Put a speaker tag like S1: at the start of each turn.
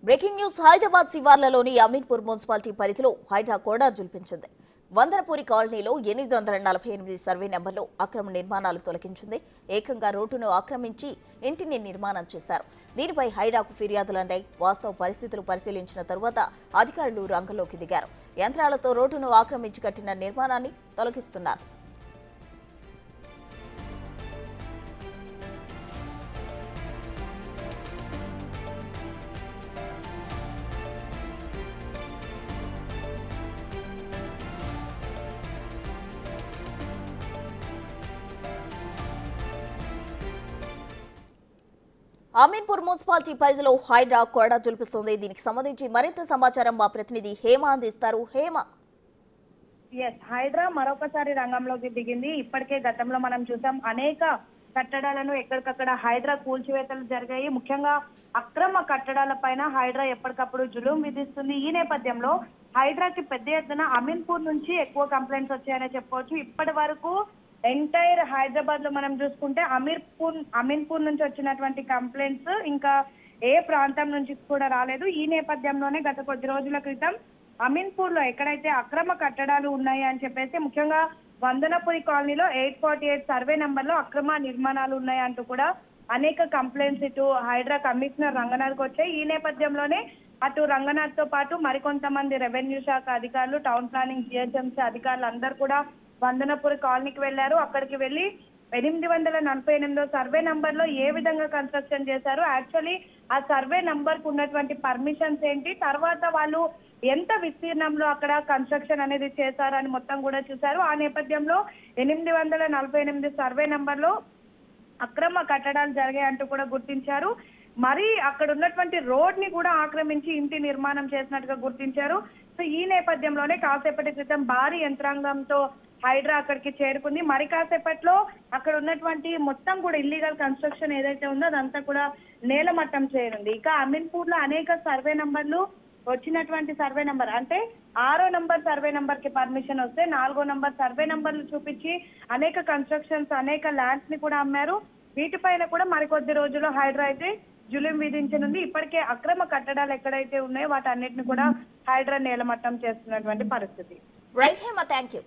S1: Breaking news Hyderabad శివార్లలోని Ameenpur municipality పరిధిలో హైడ్రా కోడా జుల్పించింది. వందనపూరి కాలనీలో 848 సర్వే నెంబర్లో అక్రమ నిర్మాణాలు తొలగించింది. ఏకంగా రోడ్డును ఆక్రమించి ఇంటిని నిర్మాణం చేశారు. దీనిపై హైడ్రాకు ఫిర్యాదులు అందాయి. వాస్తవ పరిస్థితులు పరిశీలించిన తరువాత అధికారులు రంగంలోకి దిగారు. యంత్రాలతో రోడ్డును ఆక్రమించి కట్టిన నిర్మాణాన్ని తొలగిస్తున్నారు. అమీన్పూర్ మున్సిపాలిటీ పరిధిలో హైడ్రా కోడా జుల్పిస్తోంది. దీనికి సంబంధించి మరింత సమాచారం మా ప్రతినిధి హేమ అందిస్తారు. హేమ,
S2: హైడ్రా మరొకసారి రంగంలోకి దిగింది. ఇప్పటికే గతంలో మనం చూసాం, అనేక కట్టడాలను ఎక్కడికక్కడ హైడ్రా కూల్చివేతలు జరిగాయి. ముఖ్యంగా అక్రమ కట్టడాల పైన హైడ్రా ఎప్పటికప్పుడు జులుం విధిస్తుంది. ఈ నేపథ్యంలో హైడ్రాకి పెద్ద ఎత్తున అమీన్పూర్ నుంచి ఎక్కువ కంప్లైంట్స్ వచ్చాయనే చెప్పవచ్చు. ఇప్పటి వరకు ఎంటైర్ హైదరాబాద్ లో మనం చూసుకుంటే అమీన్పూర్ నుంచి వచ్చినటువంటి కంప్లైంట్స్ ఇంకా ఏ ప్రాంతం నుంచి కూడా రాలేదు. ఈ నేపథ్యంలోనే గత కొద్ది రోజుల క్రితం అమీన్పూర్ లో ఎక్కడైతే అక్రమ కట్టడాలు ఉన్నాయి అని చెప్పేసి, ముఖ్యంగా వందనపురి కాలనీలో 848 సర్వే నంబర్ లో అక్రమ నిర్మాణాలు ఉన్నాయంటూ కూడా అనేక కంప్లైంట్స్ ఇటు హైడ్రా కమిషనర్ రంగనాథ్కి వచ్చాయి. ఈ నేపథ్యంలోనే అటు రంగనాథ్ తో పాటు మరికొంతమంది రెవెన్యూ శాఖ అధికారులు, టౌన్ ప్లానింగ్, జిహెచ్ఎంసీ అధికారులు అందరూ కూడా వందనపురి కాలనీకి వెళ్లారు. అక్కడికి వెళ్లి 848 సర్వే నంబర్ లో ఏ విధంగా కన్స్ట్రక్షన్ చేశారు, యాక్చువల్లీ ఆ సర్వే నంబర్ కు ఉన్నటువంటి పర్మిషన్స్ ఏంటి, తర్వాత వాళ్ళు ఎంత విస్తీర్ణంలో అక్కడ కన్స్ట్రక్షన్ అనేది చేశారని మొత్తం కూడా చూశారు. ఆ నేపథ్యంలో 848 సర్వే నంబర్ లో అక్రమ కట్టడాలు జరిగాయంటూ కూడా గుర్తించారు. మరి అక్కడ ఉన్నటువంటి రోడ్ ని కూడా ఆక్రమించి ఇంటి నిర్మాణం చేసినట్టుగా గుర్తించారు. సో ఈ నేపథ్యంలోనే కాసేపటి క్రితం భారీ యంత్రాంగంతో హైడ్రా అక్కడికి చేరుకుంది. మరి కాసేపట్లో అక్కడ ఉన్నటువంటి మొత్తం కూడా ఇల్లీగల్ కన్స్ట్రక్షన్ ఏదైతే ఉందో అదంతా కూడా నేలమట్టం చేయనుంది. ఇక అమీన్పూర్ లో అనేక సర్వే నంబర్లు వచ్చినటువంటి సర్వే నంబర్ అంటే 6వ నంబర్ సర్వే నంబర్ కి పర్మిషన్ వస్తే 4వ నంబర్ సర్వే నంబర్లు చూపించి అనేక కన్స్ట్రక్షన్స్, అనేక ల్యాండ్స్ ని కూడా అమ్మారు. వీటిపైన కూడా మరికొద్ది రోజుల్లో హైడ్రా అయితే జులుం విధించనుంది. ఇప్పటికే అక్రమ కట్టడాలు ఎక్కడైతే ఉన్నాయో వాటన్నిటిని కూడా హైడ్రా నేలమట్టం చేస్తున్నటువంటి పరిస్థితి.
S1: Right Hema, thank you.